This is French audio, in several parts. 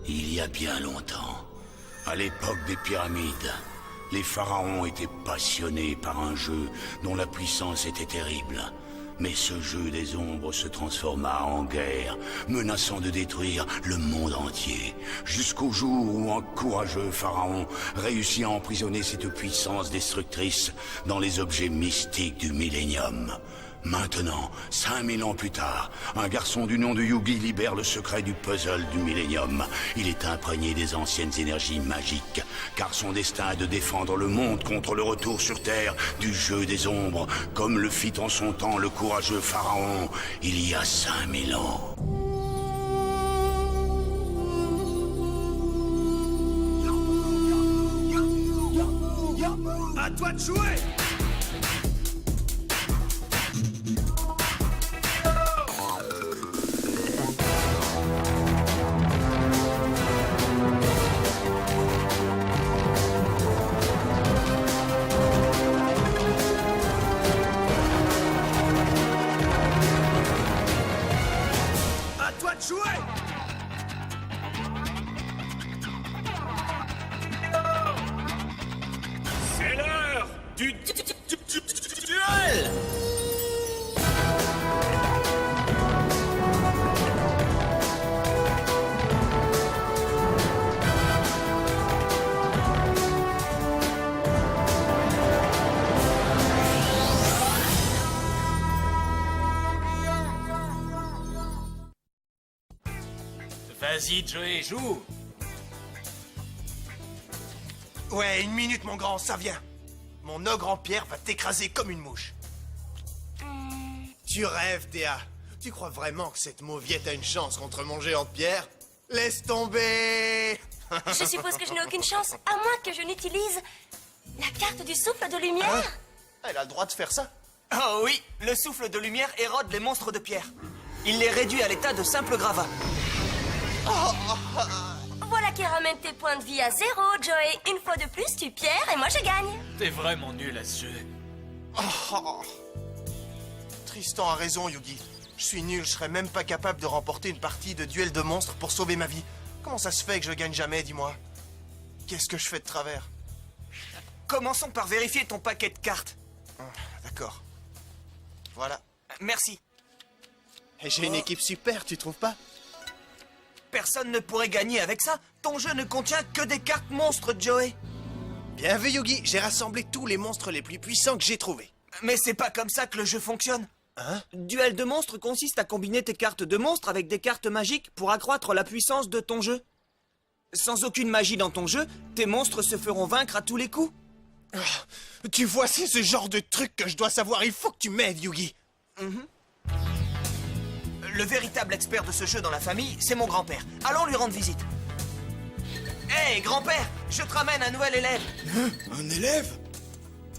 Il y a bien longtemps, à l'époque des pyramides, les pharaons étaient passionnés par un jeu dont la puissance était terrible. Mais ce jeu des ombres se transforma en guerre, menaçant de détruire le monde entier, jusqu'au jour où un courageux pharaon réussit à emprisonner cette puissance destructrice dans les objets mystiques du millénium. Maintenant, 5000 ans plus tard, un garçon du nom de Yugi libère le secret du puzzle du millénium. Il est imprégné des anciennes énergies magiques, car son destin est de défendre le monde contre le retour sur Terre du jeu des ombres, comme le fit en son temps le courageux pharaon, il y a 5000 ans. À toi de jouer! Jouer! C'est l'heure du duel! Vas-y, Joey, joue! Ouais, une minute, mon grand, ça vient. Mon ogre en pierre va t'écraser comme une mouche. Tu rêves, Théa. Tu crois vraiment que cette mauviette a une chance contre mon géant de pierre? Laisse tomber! Je suppose que je n'ai aucune chance, à moins que je n'utilise la carte du souffle de lumière. Hein? Elle a le droit de faire ça? Oh oui, le souffle de lumière érode les monstres de pierre. Il les réduit à l'état de simple gravat. Voilà qui ramène tes points de vie à 0, Joey. Une fois de plus, tu pierres et moi je gagne. T'es vraiment nul à ce jeu. Tristan a raison, Yugi. Je suis nul, je serais même pas capable de remporter une partie de duel de monstres pour sauver ma vie. Comment ça se fait que je gagne jamais, dis-moi? Qu'est-ce que je fais de travers? Commençons par vérifier ton paquet de cartes. D'accord. Voilà. Merci. Et j'ai une équipe super, tu trouves pas? Personne ne pourrait gagner avec ça. Ton jeu ne contient que des cartes monstres, Joey. Bien vu, Yugi. J'ai rassemblé tous les monstres les plus puissants que j'ai trouvés. Mais c'est pas comme ça que le jeu fonctionne. Hein? Duel de monstres consiste à combiner tes cartes de monstres avec des cartes magiques pour accroître la puissance de ton jeu. Sans aucune magie dans ton jeu, tes monstres se feront vaincre à tous les coups. Tu vois, c'est ce genre de truc que je dois savoir. Il faut que tu m'aides, Yugi. Le véritable expert de ce jeu dans la famille, c'est mon grand-père. Allons lui rendre visite. Hé, grand-père, je te ramène un nouvel élève. Un élève?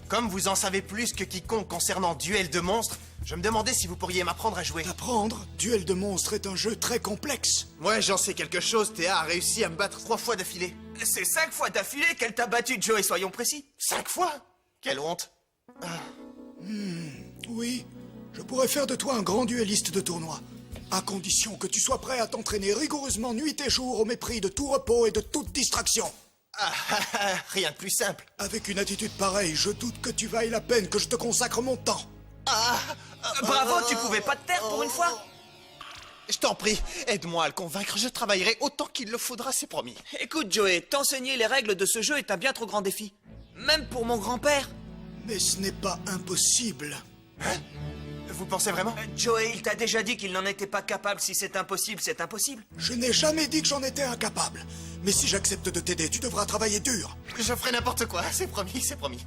Comme vous en savez plus que quiconque concernant Duel de monstres, je me demandais si vous pourriez m'apprendre à jouer. Apprendre? Duel de monstres est un jeu très complexe. Ouais, j'en sais quelque chose. Théa a réussi à me battre 3 fois d'affilée. C'est 5 fois d'affilée qu'elle t'a battu, Joey, soyons précis. 5 fois? Quelle honte. Oui, je pourrais faire de toi un grand duelliste de tournoi. À condition que tu sois prêt à t'entraîner rigoureusement nuit et jour au mépris de tout repos et de toute distraction. Rien de plus simple. Avec une attitude pareille, je doute que tu vailles la peine que je te consacre mon temps. Bravo, tu pouvais pas te taire pour une fois. Je t'en prie, aide-moi à le convaincre. Je travaillerai autant qu'il le faudra, c'est promis. Écoute, Joey, t'enseigner les règles de ce jeu est un bien trop grand défi. Même pour mon grand-père. Mais ce n'est pas impossible. Vous pensez vraiment? Joey, il t'a déjà dit qu'il n'en était pas capable. Si c'est impossible, c'est impossible. Je n'ai jamais dit que j'en étais incapable. Mais si j'accepte de t'aider, tu devras travailler dur. Je ferai n'importe quoi, c'est promis, c'est promis.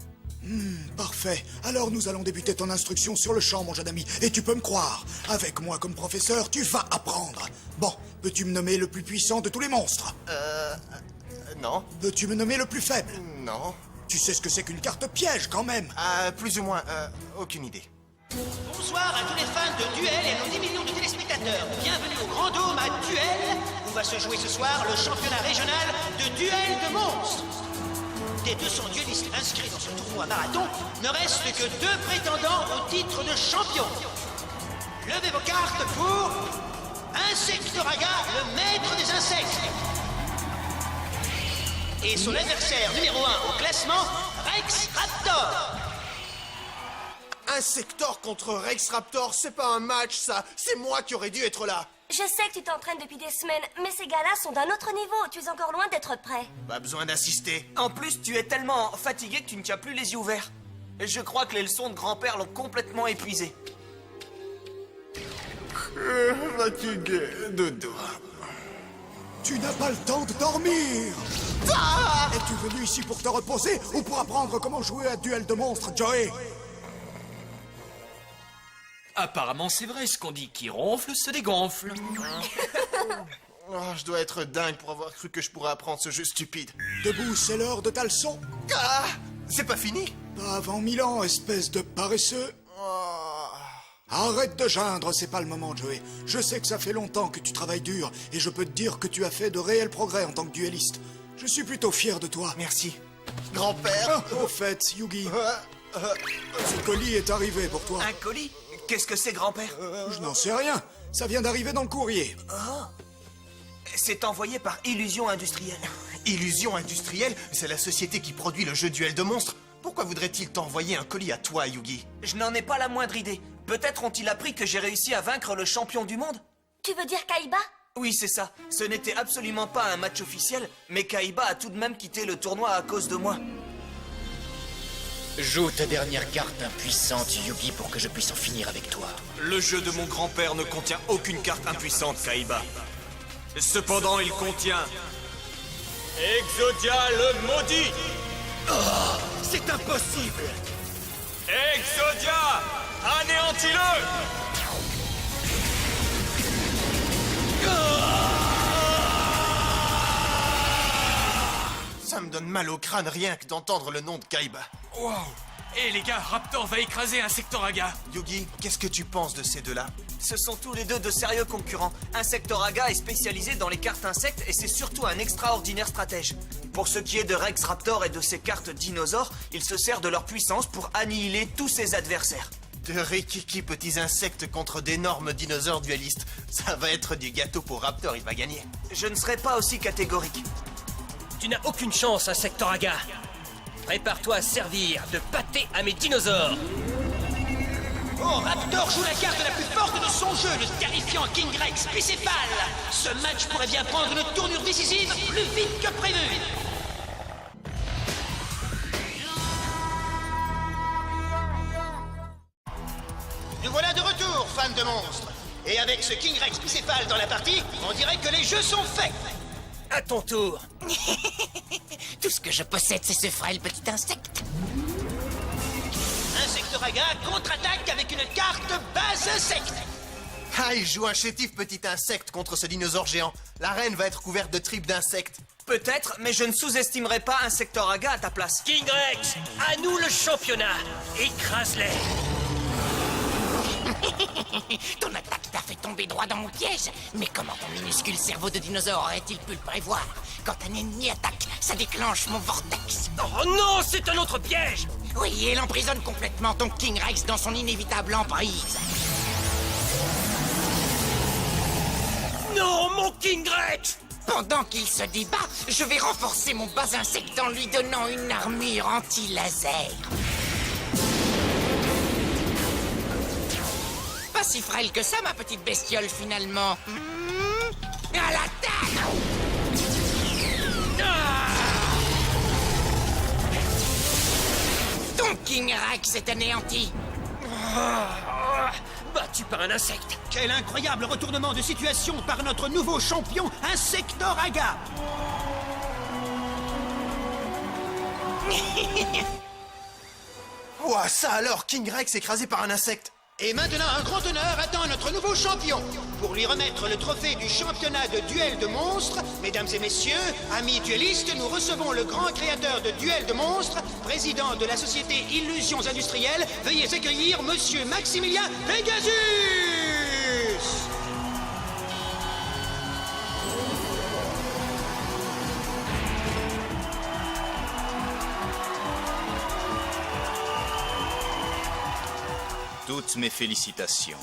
Parfait. Alors nous allons débuter ton instruction sur le champ, mon jeune ami. Et tu peux me croire, avec moi comme professeur, tu vas apprendre. Bon, peux-tu me nommer le plus puissant de tous les monstres? Non. Peux-tu me nommer le plus faible? Non. Tu sais ce que c'est qu'une carte piège, quand même. Plus ou moins, aucune idée. Bonsoir à tous les fans de Duel et nos 10 millions de téléspectateurs. Bienvenue au Grand Dôme à Duel, où va se jouer ce soir le championnat régional de Duel de monstres. Des 200 duellistes inscrits dans ce tournoi marathon, ne reste que 2 prétendants au titre de champion. Levez vos cartes pour Insectoraga, le maître des insectes. et son adversaire numéro 1 au classement, Rex Raptor. Insector contre Rex Raptor, c'est pas un match, ça. C'est moi qui aurais dû être là. Je sais que tu t'entraînes depuis des semaines, mais ces gars-là sont d'un autre niveau. Tu es encore loin d'être prêt. Pas besoin d'assister. En plus, tu es tellement fatigué que tu ne tiens plus les yeux ouverts. Je crois que les leçons de grand-père l'ont complètement épuisé. Fatigué, dodo. Tu n'as pas le temps de dormir. Es-tu venu ici pour te reposer ou pour apprendre comment jouer à duel de monstres, Joey? Apparemment, c'est vrai, ce qu'on dit qui ronfle se dégonfle. Oh, je dois être dingue pour avoir cru que je pourrais apprendre ce jeu stupide. Debout, c'est l'heure de ta leçon. Ah, c'est pas fini? Pas avant 1000 ans, espèce de paresseux. Oh. Arrête de geindre, c'est pas le moment, Joey. Je sais que ça fait longtemps que tu travailles dur, et je peux te dire que tu as fait de réels progrès en tant que duelliste. Je suis plutôt fier de toi. Merci. Grand-père. Au fait, Yugi, ce colis est arrivé pour toi. Un colis? Qu'est-ce que c'est, grand-père? Je n'en sais rien. Ça vient d'arriver dans le courrier. C'est envoyé par Illusion Industrielle. Illusion Industrielle, c'est la société qui produit le jeu Duel de monstres. Pourquoi voudrait-il t'envoyer un colis à toi, Yugi? Je n'en ai pas la moindre idée. Peut-être ont-ils appris que j'ai réussi à vaincre le champion du monde? Tu veux dire Kaiba? Oui, c'est ça. Ce n'était absolument pas un match officiel, mais Kaiba a tout de même quitté le tournoi à cause de moi. Joue ta dernière carte impuissante, Yugi, pour que je puisse en finir avec toi. Le jeu de mon grand-père ne contient aucune carte impuissante, Kaiba. Cependant, il contient... Exodia le maudit! C'est impossible! Exodia! Anéantis-le! Ça me donne mal au crâne rien que d'entendre le nom de Kaiba. Wow! Eh les gars, Raptor va écraser Insectoraga! Yugi, qu'est-ce que tu penses de ces deux-là? Ce sont tous les deux de sérieux concurrents. Insectoraga est spécialisé dans les cartes insectes et c'est surtout un extraordinaire stratège. Pour ce qui est de Rex Raptor et de ses cartes dinosaures, il se sert de leur puissance pour annihiler tous ses adversaires. De rikiki petits insectes contre d'énormes dinosaures duellistes. Ça va être du gâteau pour Raptor, il va gagner. Je ne serai pas aussi catégorique. Tu n'as aucune chance, Insectoraga. Prépare-toi à servir de pâté à mes dinosaures. Oh, Raptor joue la carte la plus forte de son jeu, le terrifiant King Rex bicéphale. Ce match pourrait bien prendre une tournure décisive plus vite que prévu. Nous voilà de retour, fans de monstres. Et avec ce King Rex bicéphale dans la partie, on dirait que les jeux sont faits. À ton tour. Tout ce que je possède, c'est ce frêle petit insecte. Insectoraga contre-attaque avec une carte base insecte. Ah, il joue un chétif petit insecte contre ce dinosaure géant. L'arène va être couverte de tripes d'insectes. Peut-être, mais je ne sous-estimerai pas Insectoraga à ta place. King Rex, à nous le championnat. Écrase-les. Ton attaque t'a fait tomber droit dans mon piège. Mais comment ton minuscule cerveau de dinosaure aurait-il pu le prévoir? Quand un ennemi attaque, ça déclenche mon vortex. Oh non, c'est un autre piège. Oui, et elle emprisonne complètement ton King Rex dans son inévitable emprise. Non, mon King Rex. Pendant qu'il se débat, je vais renforcer mon bas insecte en lui donnant une armure anti-laser. Pas si frêle que ça, ma petite bestiole, finalement. À l'attaque! Ton King Rex est anéanti. Battu par un insecte. Quel incroyable retournement de situation par notre nouveau champion, Insectoraga. Ouah, ça alors, King Rex écrasé par un insecte. Et maintenant, un grand honneur attend notre nouveau champion. Pour lui remettre le trophée du championnat de duel de monstres, mesdames et messieurs, amis duellistes, nous recevons le grand créateur de duel de monstres, président de la société Illusions Industrielles. Veuillez accueillir Monsieur Maximilien Pegasus. Toutes mes félicitations.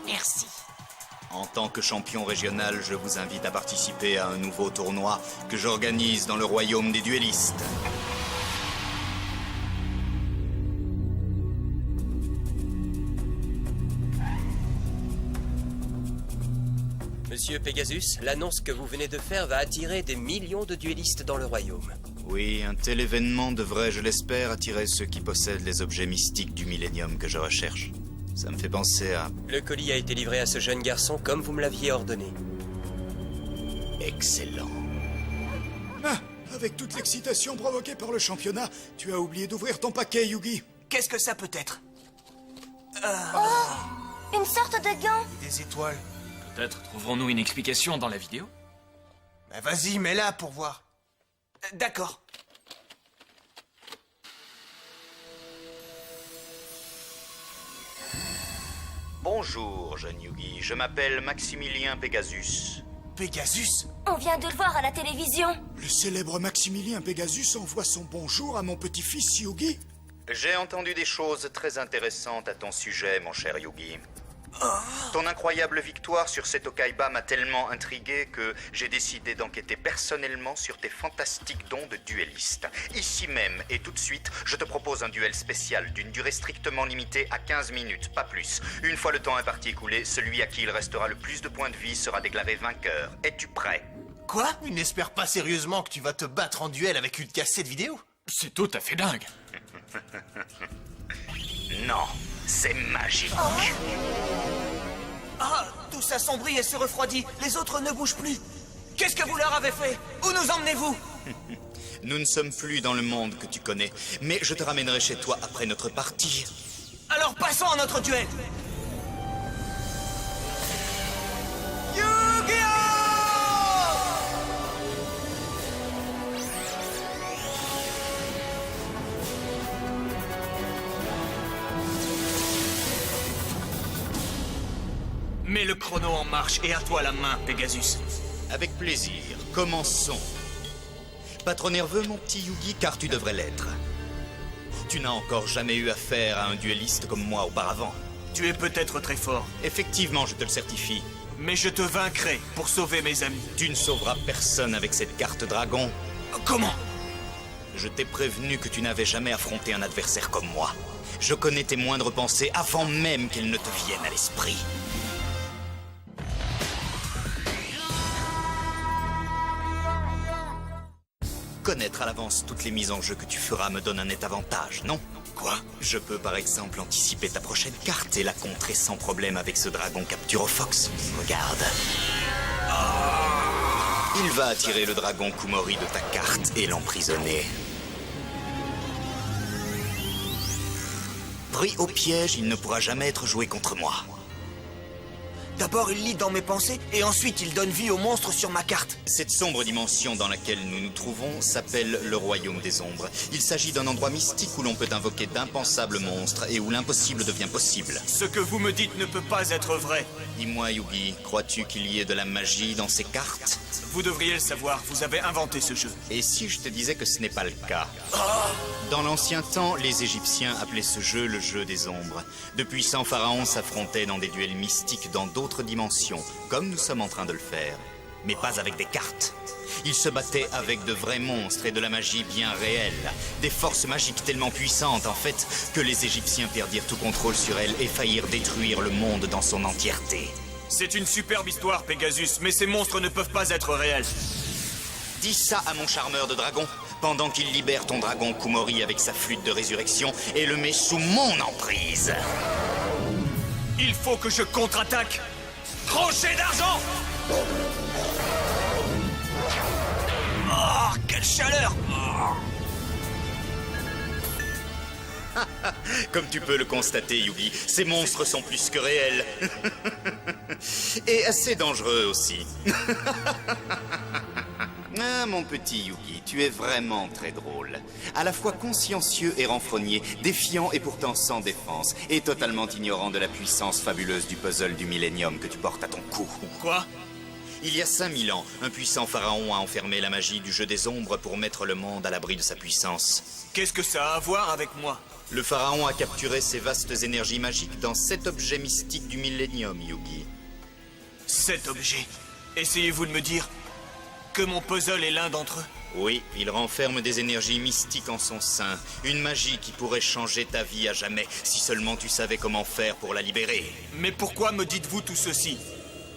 Merci. En tant que champion régional, je vous invite à participer à un nouveau tournoi que j'organise dans le royaume des duellistes. Monsieur Pegasus, l'annonce que vous venez de faire va attirer des millions de duellistes dans le royaume. Oui, un tel événement devrait, je l'espère, attirer ceux qui possèdent les objets mystiques du millénium que je recherche. Ça me fait penser à... Le colis a été livré à ce jeune garçon comme vous me l'aviez ordonné. Excellent. Ah, avec toute l'excitation provoquée par le championnat, tu as oublié d'ouvrir ton paquet, Yugi. Qu'est-ce que ça peut être? Une sorte de gant. Des étoiles. Peut-être trouverons-nous une explication dans la vidéo? Bah vas-y, mets-la pour voir. D'accord. Bonjour, jeune Yugi. Je m'appelle Maximilien Pegasus. Pegasus? On vient de le voir à la télévision. Le célèbre Maximilien Pegasus envoie son bonjour à mon petit-fils Yugi. J'ai entendu des choses très intéressantes à ton sujet, mon cher Yugi. Ton incroyable victoire sur cet Okaiba m'a tellement intrigué que j'ai décidé d'enquêter personnellement sur tes fantastiques dons de duelliste. Ici même et tout de suite, je te propose un duel spécial d'une durée strictement limitée à 15 minutes, pas plus. Une fois le temps imparti écoulé, celui à qui il restera le plus de points de vie sera déclaré vainqueur. Es-tu prêt? Quoi? Il n'espère pas sérieusement que tu vas te battre en duel avec une cassette vidéo? C'est tout à fait dingue. Non, c'est magique. Ah, tout s'assombrit et se refroidit. Les autres ne bougent plus. Qu'est-ce que vous leur avez fait? Où nous emmenez-vous? Nous ne sommes plus dans le monde que tu connais, mais je te ramènerai chez toi après notre partie. Alors passons à notre duel. Mets le chrono en marche et à toi la main, Pegasus. Avec plaisir, commençons. Pas trop nerveux, mon petit Yugi, car tu devrais l'être. Tu n'as encore jamais eu affaire à un duelliste comme moi auparavant. Tu es peut-être très fort. Effectivement, je te le certifie. Mais je te vaincrai pour sauver mes amis. Tu ne sauveras personne avec cette carte dragon. Comment? Je t'ai prévenu que tu n'avais jamais affronté un adversaire comme moi. Je connais tes moindres pensées avant même qu'elles ne te viennent à l'esprit. Connaître à l'avance toutes les mises en jeu que tu feras me donne un net avantage, non? Quoi? Je peux par exemple anticiper ta prochaine carte et la contrer sans problème avec ce dragon Capturofox. Regarde. Il va attirer le dragon Kumori de ta carte et l'emprisonner. Pris au piège, il ne pourra jamais être joué contre moi. D'abord, il lit dans mes pensées, et ensuite, il donne vie au monstre sur ma carte. Cette sombre dimension dans laquelle nous nous trouvons s'appelle le Royaume des Ombres. Il s'agit d'un endroit mystique où l'on peut invoquer d'impensables monstres et où l'impossible devient possible. Ce que vous me dites ne peut pas être vrai. Dis-moi, Yugi, crois-tu qu'il y ait de la magie dans ces cartes? Vous devriez le savoir, vous avez inventé ce jeu. Et si je te disais que ce n'est pas le cas? Dans l'ancien temps, les Égyptiens appelaient ce jeu le jeu des ombres. De puissants pharaons s'affrontaient dans des duels mystiques dans d'autres dimensions, comme nous sommes en train de le faire. Mais pas avec des cartes. Ils se battaient avec de vrais monstres et de la magie bien réelle. Des forces magiques tellement puissantes, en fait, que les Égyptiens perdirent tout contrôle sur elles et faillirent détruire le monde dans son entièreté. C'est une superbe histoire, Pegasus, mais ces monstres ne peuvent pas être réels. Dis ça à mon charmeur de dragon, pendant qu'il libère ton dragon Kumori avec sa flûte de résurrection et le met sous mon emprise. Il faut que je contre-attaque. Crochet d'argent! Oh, quelle chaleur! Comme tu peux le constater, Yugi, ces monstres sont plus que réels. Et assez dangereux aussi. Ah, mon petit Yugi, tu es vraiment très drôle. À la fois consciencieux et renfrogné, défiant et pourtant sans défense, et totalement ignorant de la puissance fabuleuse du puzzle du millénium que tu portes à ton cou. Quoi? Il y a 5000 ans, un puissant pharaon a enfermé la magie du jeu des ombres pour mettre le monde à l'abri de sa puissance. Qu'est-ce que ça a à voir avec moi? Le pharaon a capturé ces vastes énergies magiques dans 7 objets mystiques du millénium, Yugi. cet objet. Essayez-vous de me dire que mon puzzle est l'un d'entre eux? Oui, il renferme des énergies mystiques en son sein. Une magie qui pourrait changer ta vie à jamais, si seulement tu savais comment faire pour la libérer. Mais pourquoi me dites-vous tout ceci?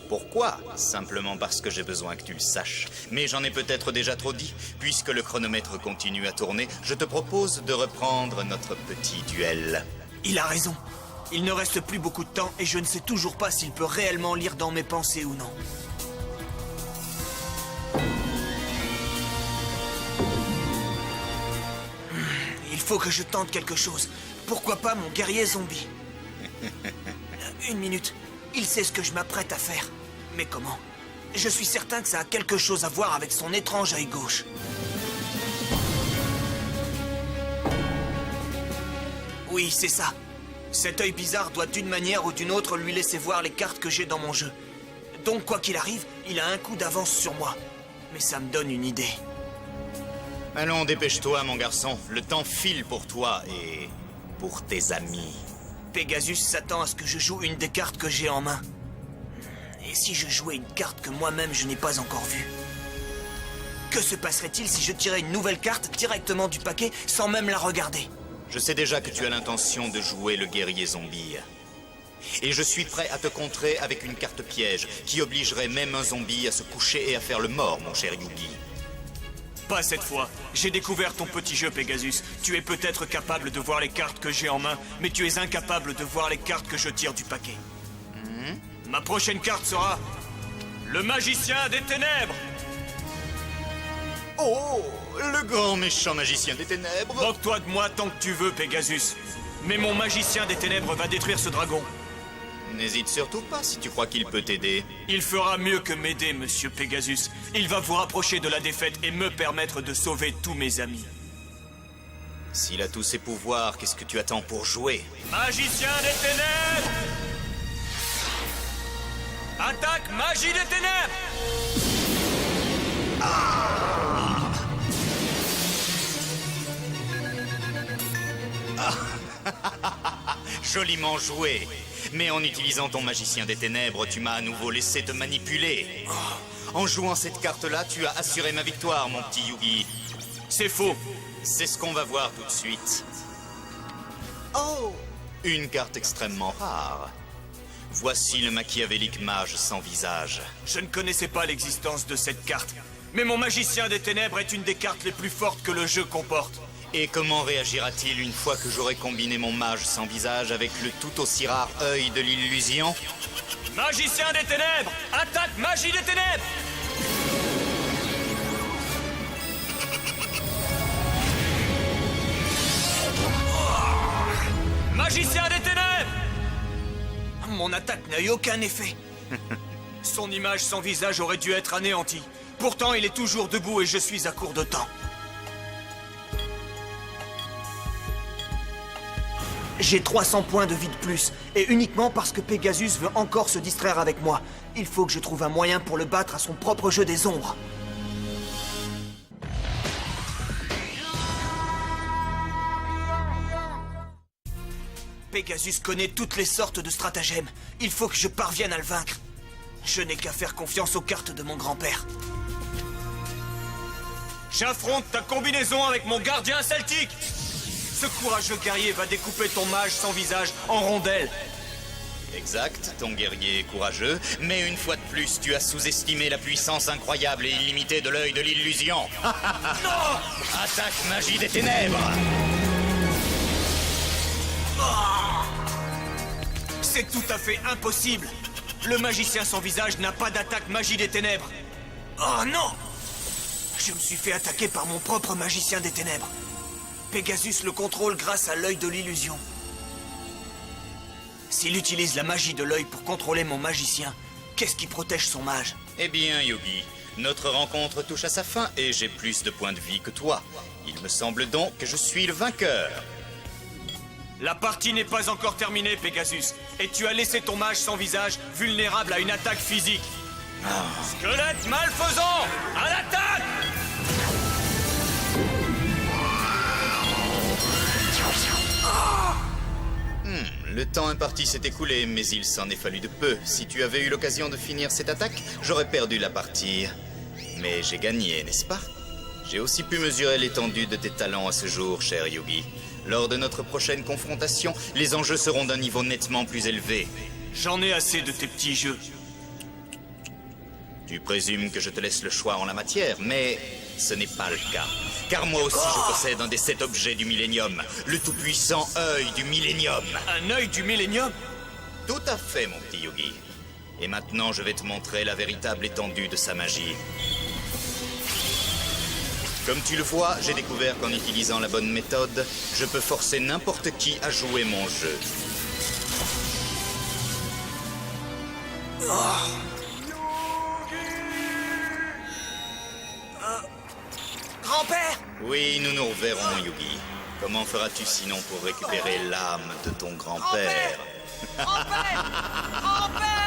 Pourquoi? Simplement parce que j'ai besoin que tu le saches. Mais j'en ai peut-être déjà trop dit. Puisque le chronomètre continue à tourner, je te propose de reprendre notre petit duel. Il a raison. Il ne reste plus beaucoup de temps et je ne sais toujours pas s'il peut réellement lire dans mes pensées ou non. Il faut que je tente quelque chose. Pourquoi pas mon guerrier zombie? Une minute. Il sait ce que je m'apprête à faire. Mais comment? Je suis certain que ça a quelque chose à voir avec son étrange œil gauche. Oui, c'est ça. Cet œil bizarre doit d'une manière ou d'une autre lui laisser voir les cartes que j'ai dans mon jeu. Donc quoi qu'il arrive, il a un coup d'avance sur moi. Mais ça me donne une idée. Allons, dépêche-toi, mon garçon. Le temps file pour toi et pour tes amis. Pegasus s'attend à ce que je joue une des cartes que j'ai en main. Et si je jouais une carte que moi-même je n'ai pas encore vue? Que se passerait-il si je tirais une nouvelle carte directement du paquet sans même la regarder? Je sais déjà que tu as l'intention de jouer le guerrier zombie. Et je suis prêt à te contrer avec une carte piège qui obligerait même un zombie à se coucher et à faire le mort, mon cher Yugi. Pas cette fois. J'ai découvert ton petit jeu, Pegasus. Tu es peut-être capable de voir les cartes que j'ai en main, mais tu es incapable de voir les cartes que je tire du paquet. Ma prochaine carte sera... le magicien des ténèbres. Oh, le grand méchant magicien des ténèbres. Moque-toi de moi tant que tu veux, Pegasus. Mais mon magicien des ténèbres va détruire ce dragon. N'hésite surtout pas si tu crois qu'il peut t'aider. Il fera mieux que m'aider, monsieur Pegasus. Il va vous rapprocher de la défaite et me permettre de sauver tous mes amis. S'il a tous ses pouvoirs, qu'est-ce que tu attends pour jouer? Magicien des ténèbres! Attaque magie des ténèbres! Joliment joué. Mais en utilisant ton magicien des ténèbres, tu m'as à nouveau laissé te manipuler. En jouant cette carte-là, tu as assuré ma victoire, mon petit Yugi. C'est faux. C'est ce qu'on va voir tout de suite. Oh! Une carte extrêmement rare. Voici le machiavélique mage sans visage. Je ne connaissais pas l'existence de cette carte. Mais mon magicien des ténèbres est une des cartes les plus fortes que le jeu comporte. Et comment réagira-t-il une fois que j'aurai combiné mon mage sans visage avec le tout aussi rare œil de l'illusion? Magicien des ténèbres! Attaque magie des ténèbres! Magicien des ténèbres! Mon attaque n'a eu aucun effet. Son image sans visage aurait dû être anéantie. Pourtant, il est toujours debout et je suis à court de temps. J'ai 300 points de vie de plus, et uniquement parce que Pegasus veut encore se distraire avec moi. Il faut que je trouve un moyen pour le battre à son propre jeu des ombres. Pegasus connaît toutes les sortes de stratagèmes. Il faut que je parvienne à le vaincre. Je n'ai qu'à faire confiance aux cartes de mon grand-père. J'affronte ta combinaison avec mon gardien celtique. Ce courageux guerrier va découper ton mage sans visage en rondelles. Exact, ton guerrier est courageux, mais une fois de plus, tu as sous-estimé la puissance incroyable et illimitée de l'œil de l'illusion. Non! Attaque magie des ténèbres! C'est tout à fait impossible. Le magicien sans visage n'a pas d'attaque magie des ténèbres. Oh non! Je me suis fait attaquer par mon propre magicien des ténèbres. Pegasus le contrôle grâce à l'œil de l'illusion. S'il utilise la magie de l'œil pour contrôler mon magicien, qu'est-ce qui protège son mage? Eh bien, Yugi, notre rencontre touche à sa fin et j'ai plus de points de vie que toi. Il me semble donc que je suis le vainqueur. La partie n'est pas encore terminée, Pegasus. Et tu as laissé ton mage sans visage vulnérable à une attaque physique. Squelette malfaisant, à l'attaque! Le temps imparti s'est écoulé, mais il s'en est fallu de peu. Si tu avais eu l'occasion de finir cette attaque, j'aurais perdu la partie. Mais j'ai gagné, n'est-ce pas? J'ai aussi pu mesurer l'étendue de tes talents à ce jour, cher Yugi. Lors de notre prochaine confrontation, les enjeux seront d'un niveau nettement plus élevé. J'en ai assez de tes petits jeux. Tu présumes que je te laisse le choix en la matière, mais ce n'est pas le cas. Car moi aussi je possède un des 7 objets du Millénium, le tout-puissant œil du Millénium. Un œil du Millénium? Tout à fait, mon petit Yugi. Et maintenant, je vais te montrer la véritable étendue de sa magie. Comme tu le vois, j'ai découvert qu'en utilisant la bonne méthode, je peux forcer n'importe qui à jouer mon jeu. Grand-père! Oui, nous nous reverrons, Yugi. Comment feras-tu sinon pour récupérer l'âme de ton grand-père? Grand-père! Grand-père!